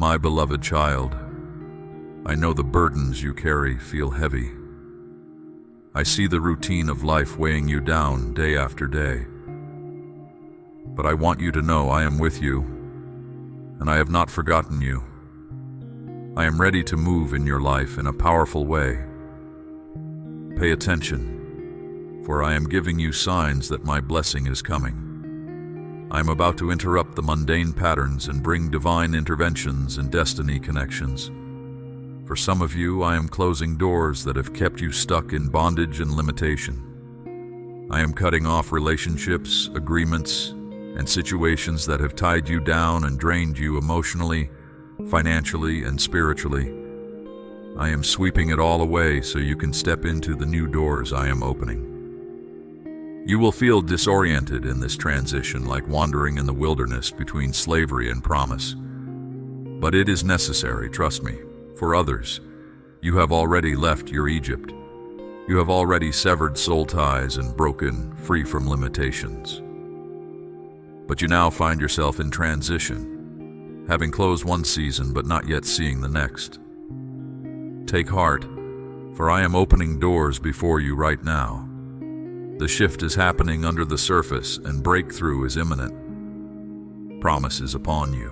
My beloved child, I know the burdens you carry feel heavy. I see the routine of life weighing you down day after day. But I want you to know I am with you, and I have not forgotten you. I am ready to move in your life in a powerful way. Pay attention, for I am giving you signs that my blessing is coming. I am about to interrupt the mundane patterns and bring divine interventions and destiny connections. For some of you, I am closing doors that have kept you stuck in bondage and limitation. I am cutting off relationships, agreements, and situations that have tied you down and drained you emotionally, financially, and spiritually. I am sweeping it all away so you can step into the new doors I am opening. You will feel disoriented in this transition, like wandering in the wilderness between slavery and promise. But it is necessary, trust me. For others, you have already left your Egypt. You have already severed soul ties and broken free from limitations. But you now find yourself in transition, having closed one season but not yet seeing the next. Take heart, for I am opening doors before you right now. The shift is happening under the surface and breakthrough is imminent. Promise is upon you.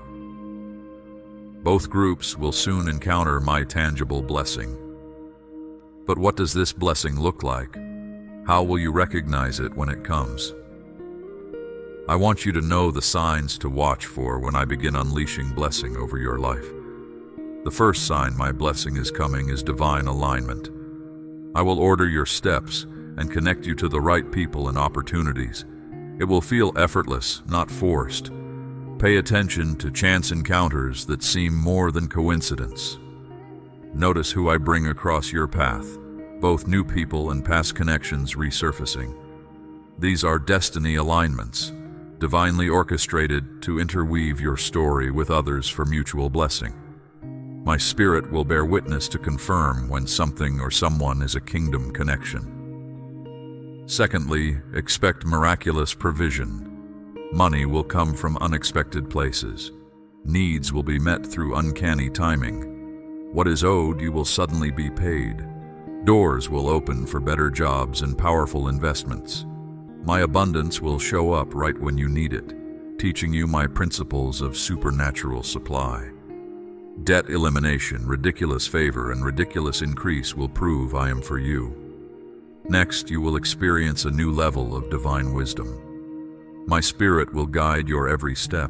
Both groups will soon encounter my tangible blessing. But what does this blessing look like? How will you recognize it when it comes? I want you to know the signs to watch for when I begin unleashing blessing over your life. The first sign my blessing is coming is divine alignment. I will order your steps and connect you to the right people and opportunities. It will feel effortless, not forced. Pay attention to chance encounters that seem more than coincidence. Notice who I bring across your path, both new people and past connections resurfacing. These are destiny alignments, divinely orchestrated to interweave your story with others for mutual blessing. My spirit will bear witness to confirm when something or someone is a kingdom connection. Secondly, expect miraculous provision. Money will come from unexpected places. Needs will be met through uncanny timing. What is owed, you will suddenly be paid. Doors will open for better jobs and powerful investments. My abundance will show up right when you need it, teaching you my principles of supernatural supply. Debt elimination, ridiculous favor, and ridiculous increase will prove I am for you. Next, you will experience a new level of divine wisdom. My spirit will guide your every step,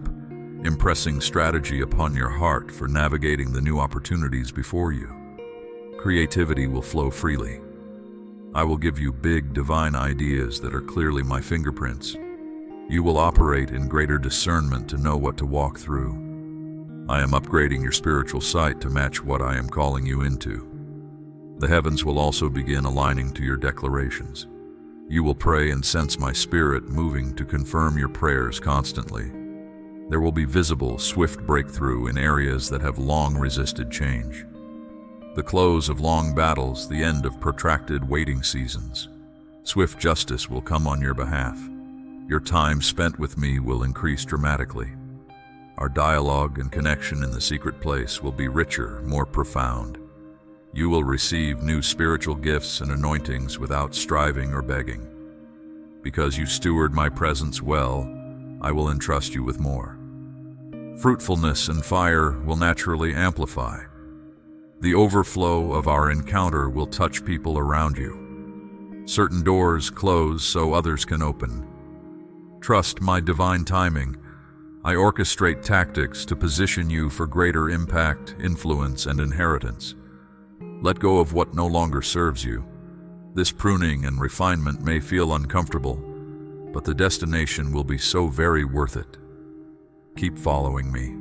impressing strategy upon your heart for navigating the new opportunities before you. Creativity will flow freely. I will give you big divine ideas that are clearly my fingerprints. You will operate in greater discernment to know what to walk through. I am upgrading your spiritual sight to match what I am calling you into. The heavens will also begin aligning to your declarations. You will pray and sense my spirit moving to confirm your prayers constantly. There will be visible, swift breakthrough in areas that have long resisted change. The close of long battles, the end of protracted waiting seasons. Swift justice will come on your behalf. Your time spent with me will increase dramatically. Our dialogue and connection in the secret place will be richer, more profound. You will receive new spiritual gifts and anointings without striving or begging. Because you steward my presence well, I will entrust you with more. Fruitfulness and fire will naturally amplify. The overflow of our encounter will touch people around you. Certain doors close so others can open. Trust my divine timing. I orchestrate tactics to position you for greater impact, influence, and inheritance. Let go of what no longer serves you. This pruning and refinement may feel uncomfortable, but the destination will be so very worth it. Keep following me.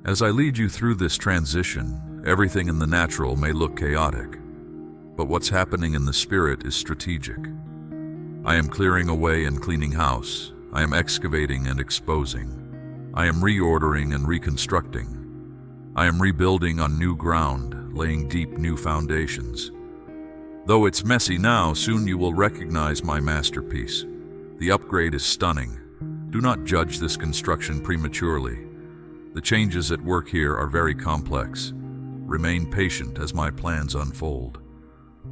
As I lead you through this transition, everything in the natural may look chaotic, but what's happening in the spirit is strategic. I am clearing away and cleaning house. I am excavating and exposing. I am reordering and reconstructing. I am rebuilding on new ground, laying deep new foundations. Though it's messy now, soon you will recognize my masterpiece. The upgrade is stunning. Do not judge this construction prematurely. The changes at work here are very complex. Remain patient as my plans unfold.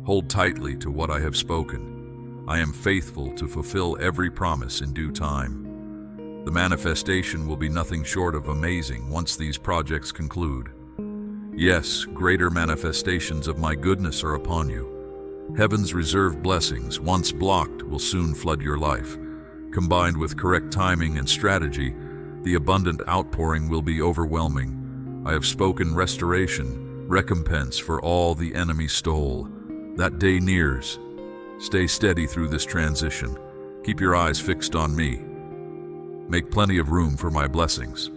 Hold tightly to what I have spoken. I am faithful to fulfill every promise in due time. The manifestation will be nothing short of amazing once these projects conclude. Yes, greater manifestations of my goodness are upon you. Heaven's reserved blessings, once blocked, will soon flood your life. Combined with correct timing and strategy, the abundant outpouring will be overwhelming. I have spoken restoration, recompense for all the enemy stole. That day nears. Stay steady through this transition. Keep your eyes fixed on me. Make plenty of room for my blessings.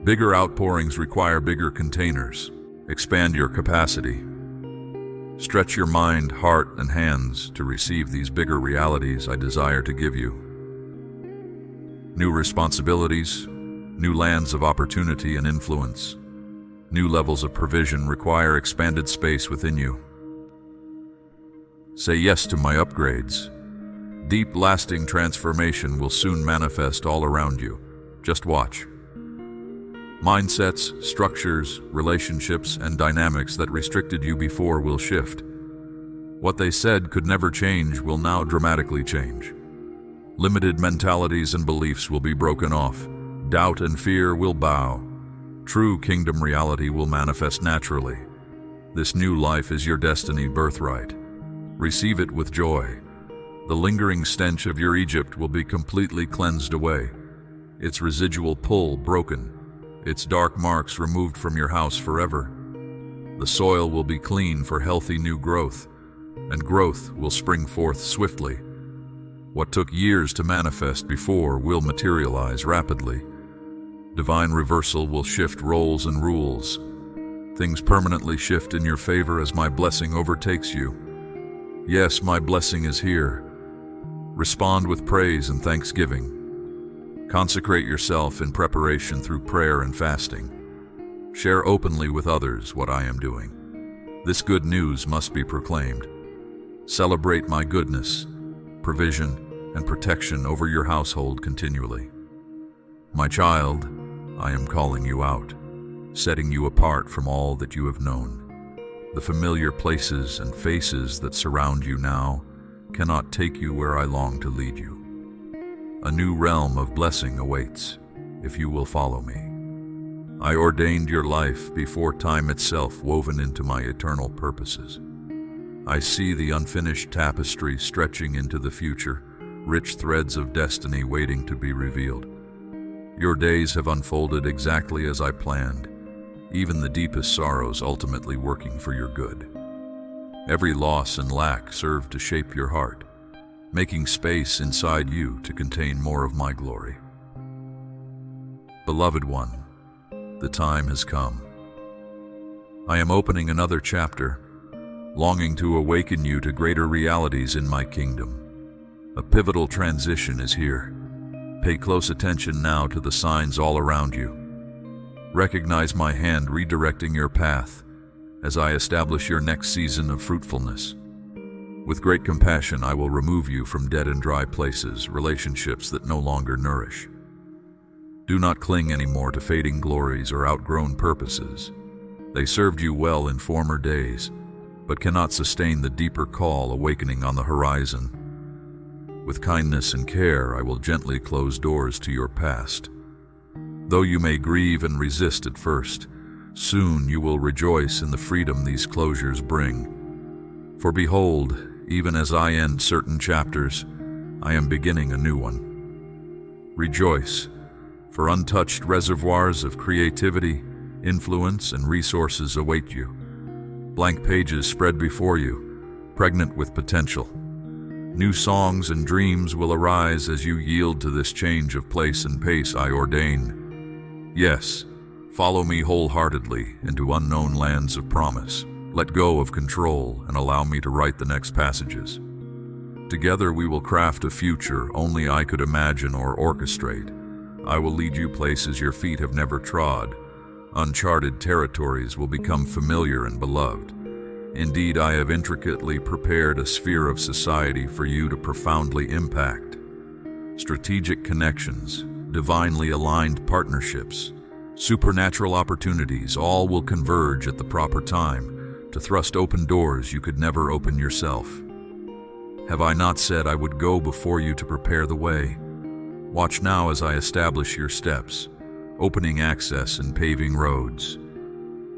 Bigger outpourings require bigger containers. Expand your capacity. Stretch your mind, heart, and hands to receive these bigger realities I desire to give you. New responsibilities, new lands of opportunity and influence, new levels of provision require expanded space within you. Say yes to my upgrades. Deep, lasting transformation will soon manifest all around you. Just watch. Mindsets, structures, relationships, and dynamics that restricted you before will shift. What they said could never change will now dramatically change. Limited mentalities and beliefs will be broken off. Doubt and fear will bow. True kingdom reality will manifest naturally. This new life is your destiny birthright. Receive it with joy. The lingering stench of your Egypt will be completely cleansed away. Its residual pull broken. Its dark marks removed from your house forever. The soil will be clean for healthy new growth, and growth will spring forth swiftly. What took years to manifest before will materialize rapidly. Divine reversal will shift roles and rules. Things permanently shift in your favor as my blessing overtakes you. Yes, my blessing is here. Respond with praise and thanksgiving. Consecrate yourself in preparation through prayer and fasting. Share openly with others what I am doing. This good news must be proclaimed. Celebrate my goodness, provision, and protection over your household continually. My child, I am calling you out, setting you apart from all that you have known. The familiar places and faces that surround you now cannot take you where I long to lead you. A new realm of blessing awaits, if you will follow me. I ordained your life before time itself, woven into my eternal purposes. I see the unfinished tapestry stretching into the future, rich threads of destiny waiting to be revealed. Your days have unfolded exactly as I planned, even the deepest sorrows ultimately working for your good. Every loss and lack served to shape your heart, making space inside you to contain more of my glory. Beloved one, the time has come. I am opening another chapter, longing to awaken you to greater realities in my kingdom. A pivotal transition is here. Pay close attention now to the signs all around you. Recognize my hand redirecting your path as I establish your next season of fruitfulness. With great compassion, I will remove you from dead and dry places, relationships that no longer nourish. Do not cling anymore to fading glories or outgrown purposes. They served you well in former days, but cannot sustain the deeper call awakening on the horizon. With kindness and care, I will gently close doors to your past. Though you may grieve and resist at first, soon you will rejoice in the freedom these closures bring. For behold, even as I end certain chapters, I am beginning a new one. Rejoice, for untouched reservoirs of creativity, influence, and resources await you. Blank pages spread before you, pregnant with potential. New songs and dreams will arise as you yield to this change of place and pace I ordain. Yes, follow me wholeheartedly into unknown lands of promise. Let go of control and allow me to write the next passages. Together we will craft a future only I could imagine or orchestrate. I will lead you places your feet have never trod. Uncharted territories will become familiar and beloved. Indeed, I have intricately prepared a sphere of society for you to profoundly impact. Strategic connections, divinely aligned partnerships, supernatural opportunities, all will converge at the proper time to thrust open doors you could never open yourself. Have I not said I would go before you to prepare the way? Watch now as I establish your steps, opening access and paving roads.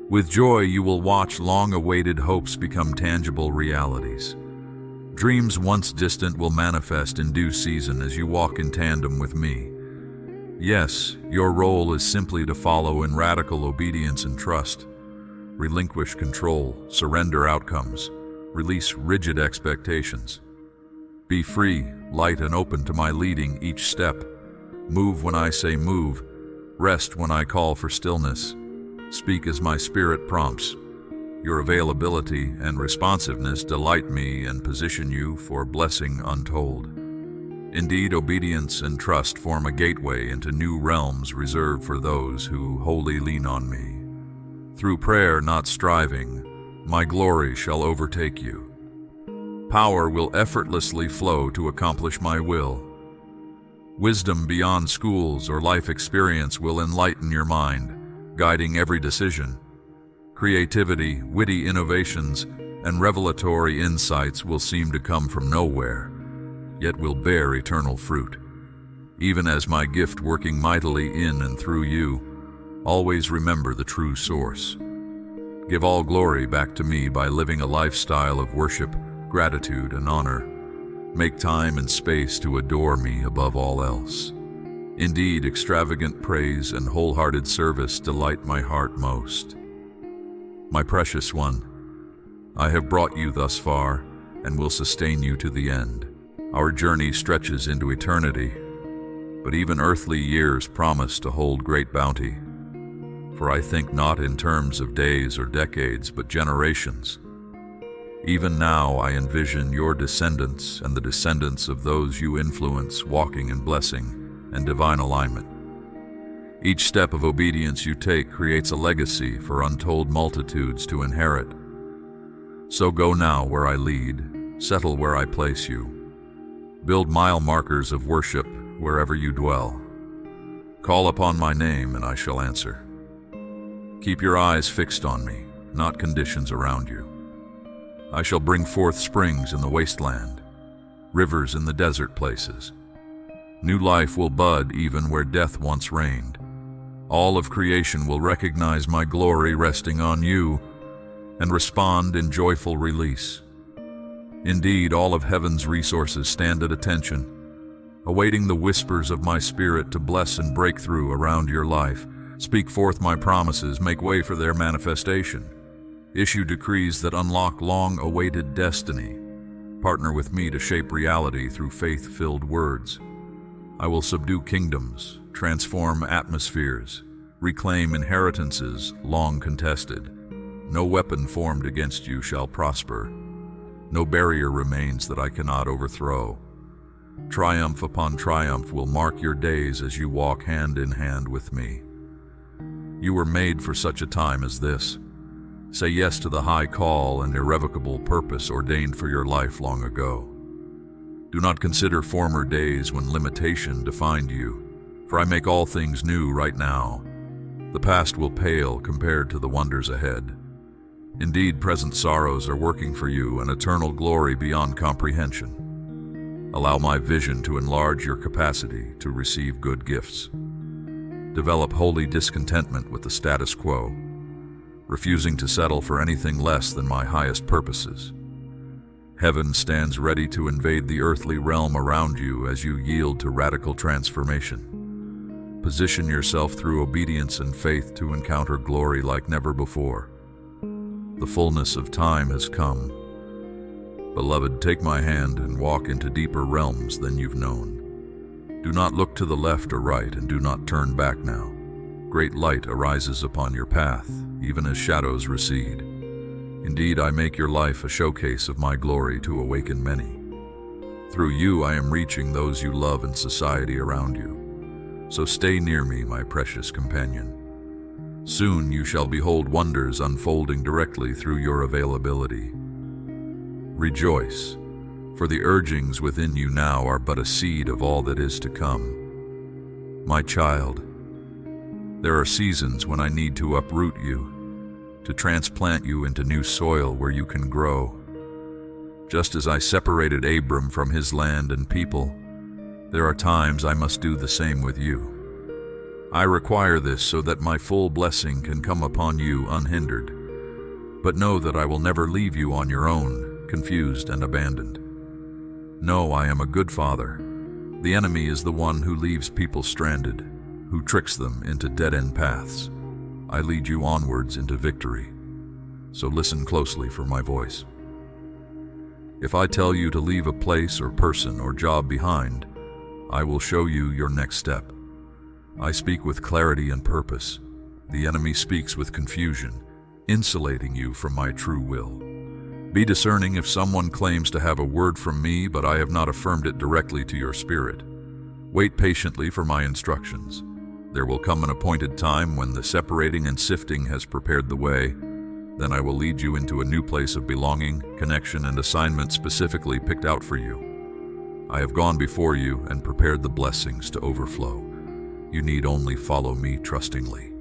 With joy you will watch long-awaited hopes become tangible realities. Dreams once distant will manifest in due season as you walk in tandem with me. Yes, your role is simply to follow in radical obedience and trust. Relinquish control, surrender outcomes, release rigid expectations. Be free, light and open to my leading each step. Move when I say move, rest when I call for stillness. Speak as my spirit prompts. Your availability and responsiveness delight me and position you for blessing untold. Indeed, obedience and trust form a gateway into new realms reserved for those who wholly lean on me. Through prayer, not striving, my glory shall overtake you. Power will effortlessly flow to accomplish my will. Wisdom beyond schools or life experience will enlighten your mind, guiding every decision. Creativity, witty innovations, and revelatory insights will seem to come from nowhere, yet will bear eternal fruit. Even as my gift working mightily in and through you, always remember the true source. Give all glory back to me by living a lifestyle of worship, gratitude, and honor. Make time and space to adore me above all else. Indeed, extravagant praise and wholehearted service delight my heart most. My precious one, I have brought you thus far and will sustain you to the end. Our journey stretches into eternity, but even earthly years promise to hold great bounty. For I think not in terms of days or decades, but generations. Even now I envision your descendants and the descendants of those you influence walking in blessing and divine alignment. Each step of obedience you take creates a legacy for untold multitudes to inherit. So go now where I lead, settle where I place you. Build mile markers of worship wherever you dwell. Call upon my name and I shall answer. Keep your eyes fixed on me, not conditions around you. I shall bring forth springs in the wasteland, rivers in the desert places. New life will bud even where death once reigned. All of creation will recognize my glory resting on you and respond in joyful release. Indeed, all of heaven's resources stand at attention, awaiting the whispers of my spirit to bless and break through around your life. Speak forth my promises, make way for their manifestation. Issue decrees that unlock long-awaited destiny. Partner with me to shape reality through faith-filled words. I will subdue kingdoms, transform atmospheres, reclaim inheritances long contested. No weapon formed against you shall prosper. No barrier remains that I cannot overthrow. Triumph upon triumph will mark your days as you walk hand in hand with me. You were made for such a time as this. Say yes to the high call and irrevocable purpose ordained for your life long ago. Do not consider former days when limitation defined you, for I make all things new right now. The past will pale compared to the wonders ahead. Indeed, present sorrows are working for you an eternal glory beyond comprehension. Allow my vision to enlarge your capacity to receive good gifts. Develop holy discontentment with the status quo, refusing to settle for anything less than my highest purposes. Heaven stands ready to invade the earthly realm around you as you yield to radical transformation. Position yourself through obedience and faith to encounter glory like never before. The fullness of time has come. Beloved, take my hand and walk into deeper realms than you've known. Do not look to the left or right, and do not turn back now. Great light arises upon your path, even as shadows recede. Indeed, I make your life a showcase of my glory to awaken many. Through you, I am reaching those you love and society around you. So stay near me, my precious companion. Soon you shall behold wonders unfolding directly through your availability. Rejoice, for the urgings within you now are but a seed of all that is to come. My child, there are seasons when I need to uproot you, to transplant you into new soil where you can grow. Just as I separated Abram from his land and people, there are times I must do the same with you. I require this so that my full blessing can come upon you unhindered. But know that I will never leave you on your own, confused and abandoned. No, I am a good father. The enemy is the one who leaves people stranded, who tricks them into dead-end paths. I lead you onwards into victory. So listen closely for my voice. If I tell you to leave a place or person or job behind, I will show you your next step. I speak with clarity and purpose. The enemy speaks with confusion, insulating you from my true will. Be discerning if someone claims to have a word from me, but I have not affirmed it directly to your spirit. Wait patiently for my instructions. There will come an appointed time when the separating and sifting has prepared the way. Then I will lead you into a new place of belonging, connection, and assignment specifically picked out for you. I have gone before you and prepared the blessings to overflow. You need only follow me trustingly.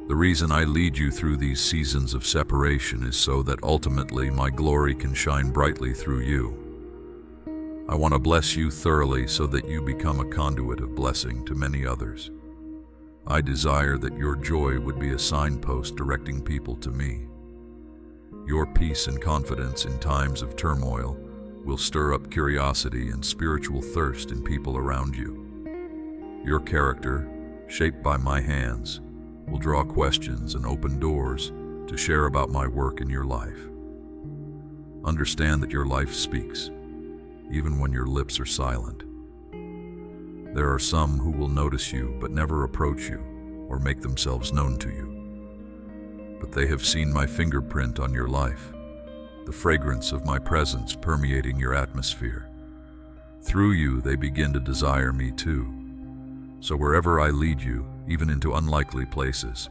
The reason I lead you through these seasons of separation is so that ultimately my glory can shine brightly through you. I want to bless you thoroughly so that you become a conduit of blessing to many others. I desire that your joy would be a signpost directing people to me. Your peace and confidence in times of turmoil will stir up curiosity and spiritual thirst in people around you. Your character, shaped by my hands, will draw questions and open doors to share about my work in your life. Understand that your life speaks, even when your lips are silent. There are some who will notice you but never approach you or make themselves known to you. But they have seen my fingerprint on your life, the fragrance of my presence permeating your atmosphere. Through you, they begin to desire me too. So wherever I lead you, even into unlikely places,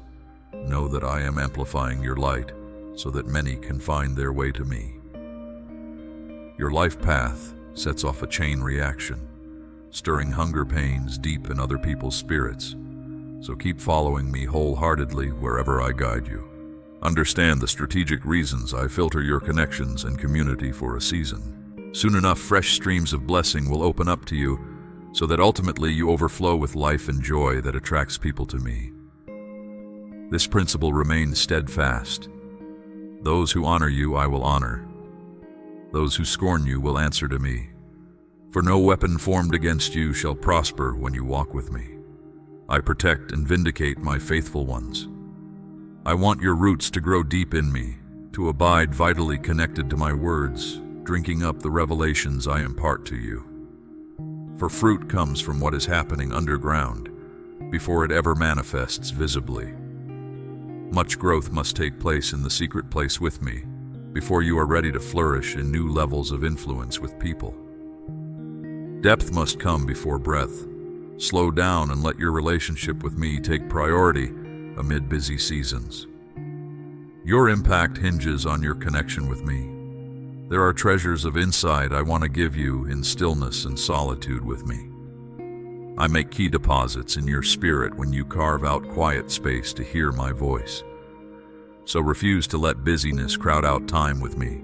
know that I am amplifying your light so that many can find their way to me. Your life path sets off a chain reaction, stirring hunger pains deep in other people's spirits. So keep following me wholeheartedly wherever I guide you. Understand the strategic reasons I filter your connections and community for a season. Soon enough, fresh streams of blessing will open up to you so that ultimately you overflow with life and joy that attracts people to me. This principle remains steadfast. Those who honor you, I will honor. Those who scorn you will answer to me. For no weapon formed against you shall prosper when you walk with me. I protect and vindicate my faithful ones. I want your roots to grow deep in me, to abide vitally connected to my words, drinking up the revelations I impart to you. For fruit comes from what is happening underground, before it ever manifests visibly. Much growth must take place in the secret place with me, before you are ready to flourish in new levels of influence with people. Depth must come before breadth. Slow down and let your relationship with me take priority amid busy seasons. Your impact hinges on your connection with me. There are treasures of insight I want to give you in stillness and solitude with me. I make key deposits in your spirit when you carve out quiet space to hear my voice. So refuse to let busyness crowd out time with me.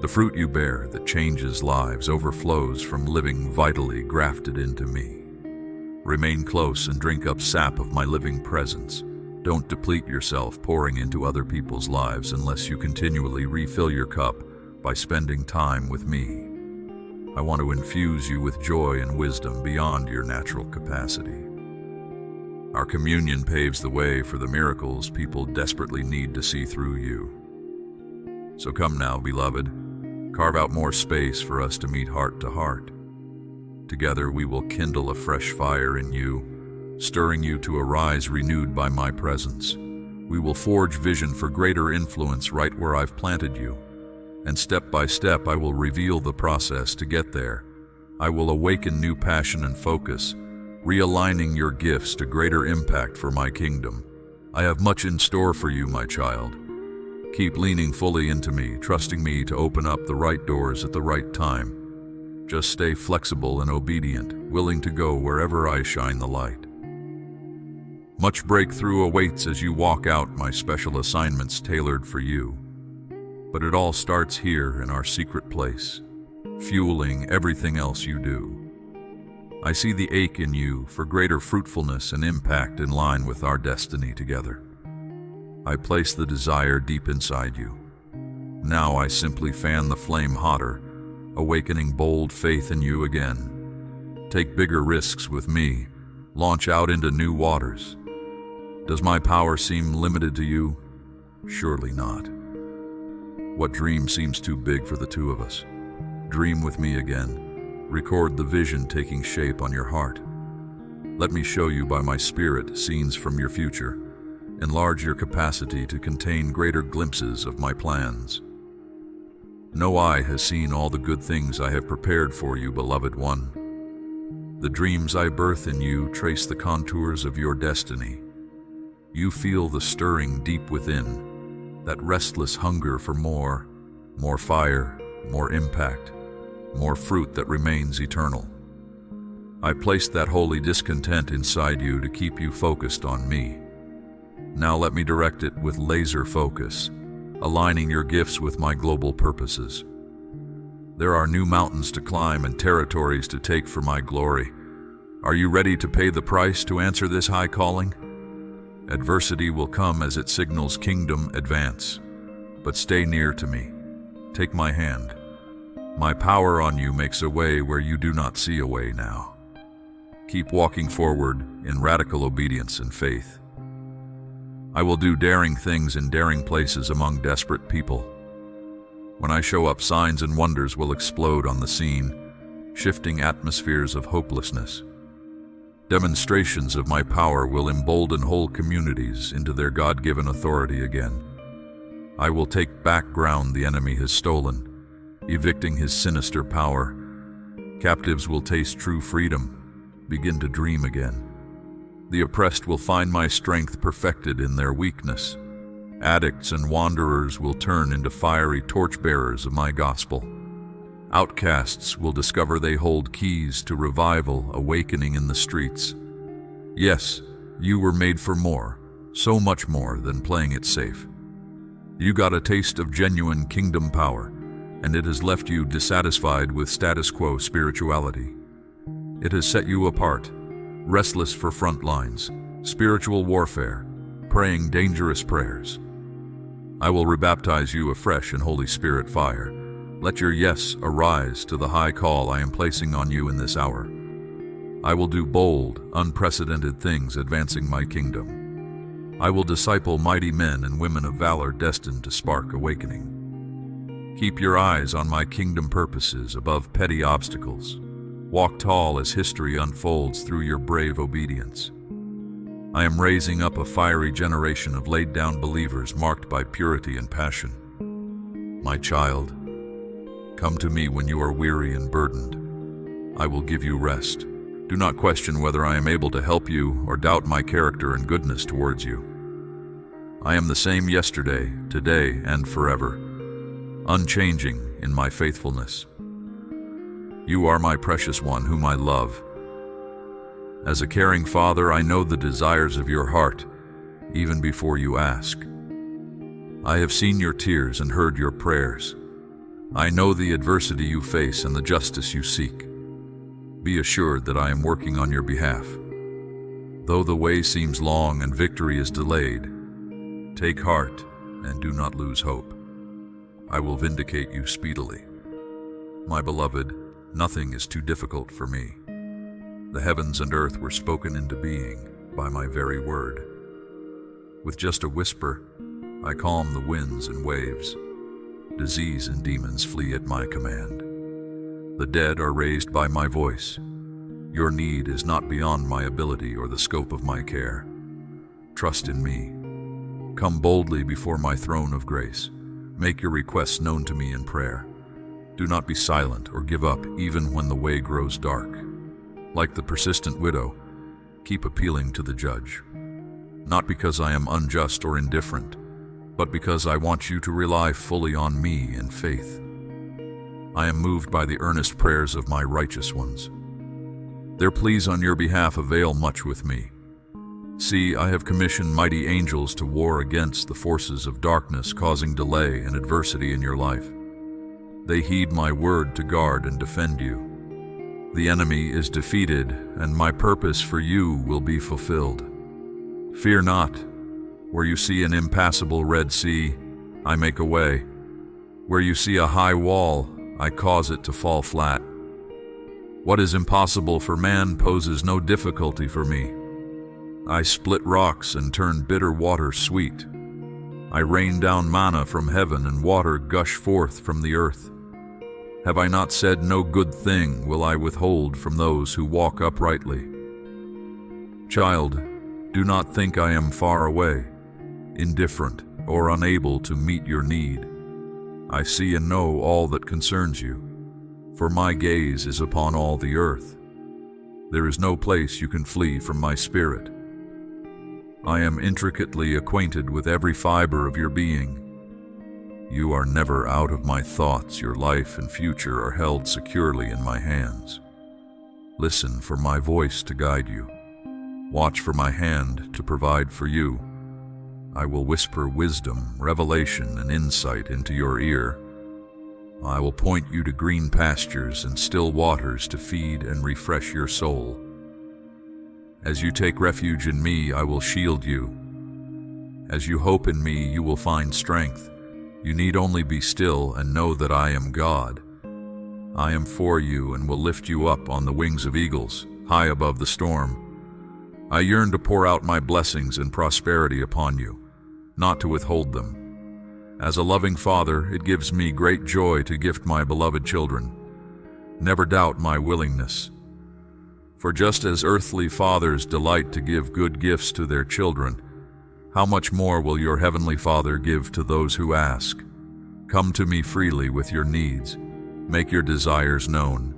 The fruit you bear that changes lives overflows from living vitally grafted into me. Remain close and drink up sap of my living presence. Don't deplete yourself pouring into other people's lives unless you continually refill your cup by spending time with me. I want to infuse you with joy and wisdom beyond your natural capacity. Our communion paves the way for the miracles people desperately need to see through you. So come now, beloved, carve out more space for us to meet heart to heart. Together we will kindle a fresh fire in you, stirring you to arise renewed by my presence. We will forge vision for greater influence right where I've planted you. And step by step I will reveal the process to get there. I will awaken new passion and focus, realigning your gifts to greater impact for my kingdom. I have much in store for you, my child. Keep leaning fully into me, trusting me to open up the right doors at the right time. Just stay flexible and obedient, willing to go wherever I shine the light. Much breakthrough awaits as you walk out my special assignments tailored for you. But it all starts here in our secret place, fueling everything else you do. I see the ache in you for greater fruitfulness and impact in line with our destiny together. I place the desire deep inside you. Now I simply fan the flame hotter, awakening bold faith in you again. Take bigger risks with me. Launch out into new waters. Does my power seem limited to you? Surely not. What dream seems too big for the two of us? Dream with me again. Record the vision taking shape on your heart. Let me show you by my spirit scenes from your future. Enlarge your capacity to contain greater glimpses of my plans. No eye has seen all the good things I have prepared for you, beloved one. The dreams I birth in you trace the contours of your destiny. You feel the stirring deep within, that restless hunger for more fire, more impact, more fruit that remains eternal. I placed that holy discontent inside you to keep you focused on me. Now let me direct it with laser focus, aligning your gifts with my global purposes. There are new mountains to climb and territories to take for my glory. Are you ready to pay the price to answer this high calling? Adversity will come as it signals kingdom advance. But stay near to me. Take my hand. My power on you makes a way where you do not see a way now. Keep walking forward in radical obedience and faith. I will do daring things in daring places among desperate people. When I show up, signs and wonders will explode on the scene, shifting atmospheres of hopelessness. Demonstrations of my power will embolden whole communities into their God-given authority again. I will take back ground the enemy has stolen, evicting his sinister power. Captives will taste true freedom, begin to dream again. The oppressed will find my strength perfected in their weakness. Addicts and wanderers will turn into fiery torchbearers of my gospel. Outcasts will discover they hold keys to revival awakening in the streets. Yes, you were made for more, so much more than playing it safe. You got a taste of genuine kingdom power, and it has left you dissatisfied with status quo spirituality. It has set you apart, restless for front lines, spiritual warfare, praying dangerous prayers. I will rebaptize you afresh in Holy Spirit fire. Let your yes arise to the high call I am placing on you in this hour. I will do bold, unprecedented things advancing my kingdom. I will disciple mighty men and women of valor destined to spark awakening. Keep your eyes on my kingdom purposes above petty obstacles. Walk tall as history unfolds through your brave obedience. I am raising up a fiery generation of laid-down believers marked by purity and passion. My child, come to me when you are weary and burdened. I will give you rest. Do not question whether I am able to help you or doubt my character and goodness towards you. I am the same yesterday, today, and forever, unchanging in my faithfulness. You are my precious one whom I love. As a caring father, I know the desires of your heart, even before you ask. I have seen your tears and heard your prayers. I know the adversity you face and the justice you seek. Be assured that I am working on your behalf. Though the way seems long and victory is delayed, take heart and do not lose hope. I will vindicate you speedily. My beloved, nothing is too difficult for me. The heavens and earth were spoken into being by my very word. With just a whisper, I calm the winds and waves. Disease and demons flee at my command. The dead are raised by my voice. Your need is not beyond my ability or the scope of my care. Trust in me. Come boldly before my throne of grace. Make your requests known to me in prayer. Do not be silent or give up even when the way grows dark. Like the persistent widow, keep appealing to the judge. Not because I am unjust or indifferent, but because I want you to rely fully on me in faith. I am moved by the earnest prayers of my righteous ones. Their pleas on your behalf avail much with me. See, I have commissioned mighty angels to war against the forces of darkness, causing delay and adversity in your life. They heed my word to guard and defend you. The enemy is defeated, and my purpose for you will be fulfilled. Fear not. Where you see an impassable Red Sea, I make a way. Where you see a high wall, I cause it to fall flat. What is impossible for man poses no difficulty for me. I split rocks and turn bitter water sweet. I rain down manna from heaven and water gush forth from the earth. Have I not said no good thing will I withhold from those who walk uprightly? Child, do not think I am far away, indifferent, or unable to meet your need. I see and know all that concerns you, for my gaze is upon all the earth. There is no place you can flee from my spirit. I am intricately acquainted with every fiber of your being. You are never out of my thoughts. Your life and future are held securely in my hands. Listen for my voice to guide you. Watch for my hand to provide for you. I will whisper wisdom, revelation, and insight into your ear. I will point you to green pastures and still waters to feed and refresh your soul. As you take refuge in me, I will shield you. As you hope in me, you will find strength. You need only be still and know that I am God. I am for you and will lift you up on the wings of eagles, high above the storm. I yearn to pour out my blessings and prosperity upon you, not to withhold them. As a loving father, it gives me great joy to gift my beloved children. Never doubt my willingness. For just as earthly fathers delight to give good gifts to their children, how much more will your heavenly Father give to those who ask? Come to me freely with your needs. Make your desires known.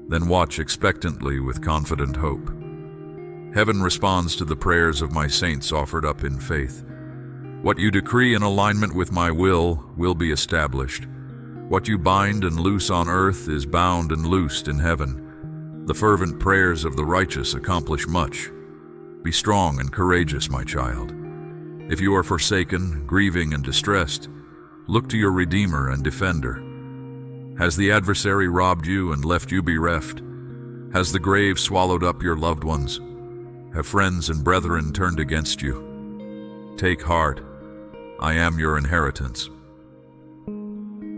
Then watch expectantly with confident hope. Heaven responds to the prayers of my saints offered up in faith. What you decree in alignment with my will be established. What you bind and loose on earth is bound and loosed in heaven. The fervent prayers of the righteous accomplish much. Be strong and courageous, my child. If you are forsaken, grieving, and distressed, look to your Redeemer and Defender. Has the adversary robbed you and left you bereft? Has the grave swallowed up your loved ones? Have friends and brethren turned against you? Take heart, I am your inheritance.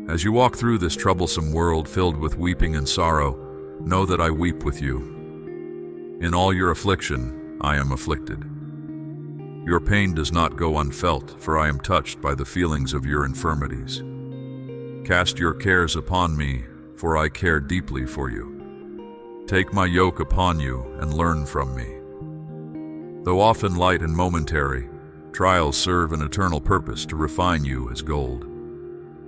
As you walk through this troublesome world filled with weeping and sorrow, know that I weep with you. In all your affliction, I am afflicted. Your pain does not go unfelt, for I am touched by the feelings of your infirmities. Cast your cares upon me, for I care deeply for you. Take my yoke upon you and learn from me. Though often light and momentary, trials serve an eternal purpose to refine you as gold.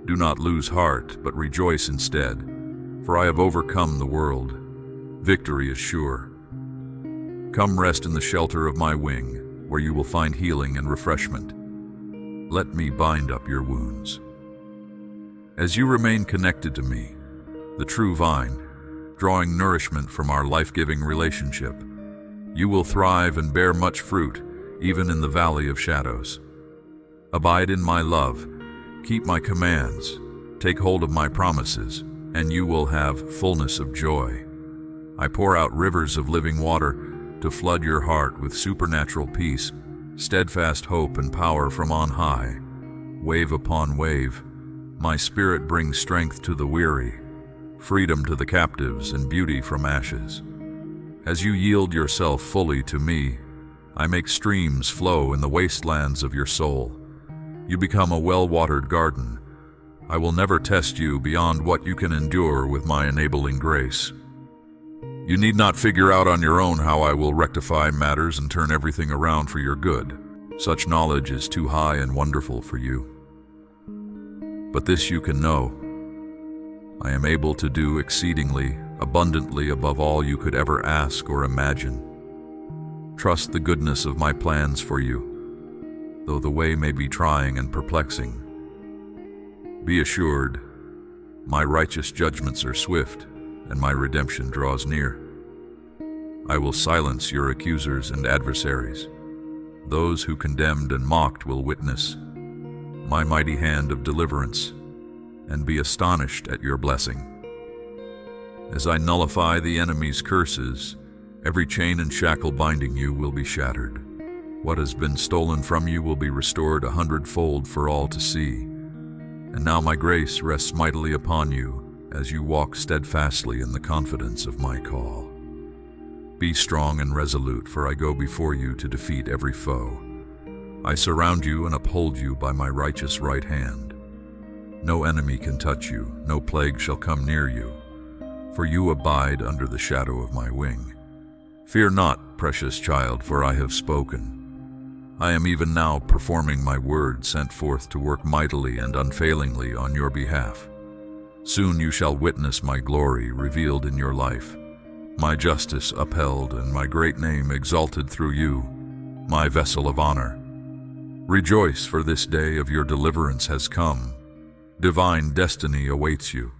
Do not lose heart, but rejoice instead, for I have overcome the world. Victory is sure. Come rest in the shelter of my wing, where you will find healing and refreshment. Let me bind up your wounds. As you remain connected to me, the true vine, drawing nourishment from our life-giving relationship, you will thrive and bear much fruit, even in the valley of shadows. Abide in my love, keep my commands, take hold of my promises, and you will have fullness of joy. I pour out rivers of living water to flood your heart with supernatural peace, steadfast hope and power from on high. Wave upon wave, my spirit brings strength to the weary, freedom to the captives, and beauty from ashes. As you yield yourself fully to me, I make streams flow in the wastelands of your soul. You become a well-watered garden. I will never test you beyond what you can endure with my enabling grace. You need not figure out on your own how I will rectify matters and turn everything around for your good. Such knowledge is too high and wonderful for you. But this you can know. I am able to do exceedingly, abundantly above all you could ever ask or imagine. Trust the goodness of my plans for you, though the way may be trying and perplexing. Be assured, My righteous judgments are swift, and my redemption draws near. I will silence your accusers and adversaries. Those who condemned and mocked will witness my mighty hand of deliverance, and be astonished at your blessing. As I nullify the enemy's curses, every chain and shackle binding you will be shattered. What has been stolen from you will be restored 100-fold for all to see. And now my grace rests mightily upon you as you walk steadfastly in the confidence of my call. Be strong and resolute, for I go before you to defeat every foe. I surround you and uphold you by my righteous right hand. No enemy can touch you, no plague shall come near you, for you abide under the shadow of my wing. Fear not, precious child, for I have spoken. I am even now performing my word sent forth to work mightily and unfailingly on your behalf. Soon you shall witness my glory revealed in your life, my justice upheld and my great name exalted through you, my vessel of honor. Rejoice, for this day of your deliverance has come. Divine destiny awaits you.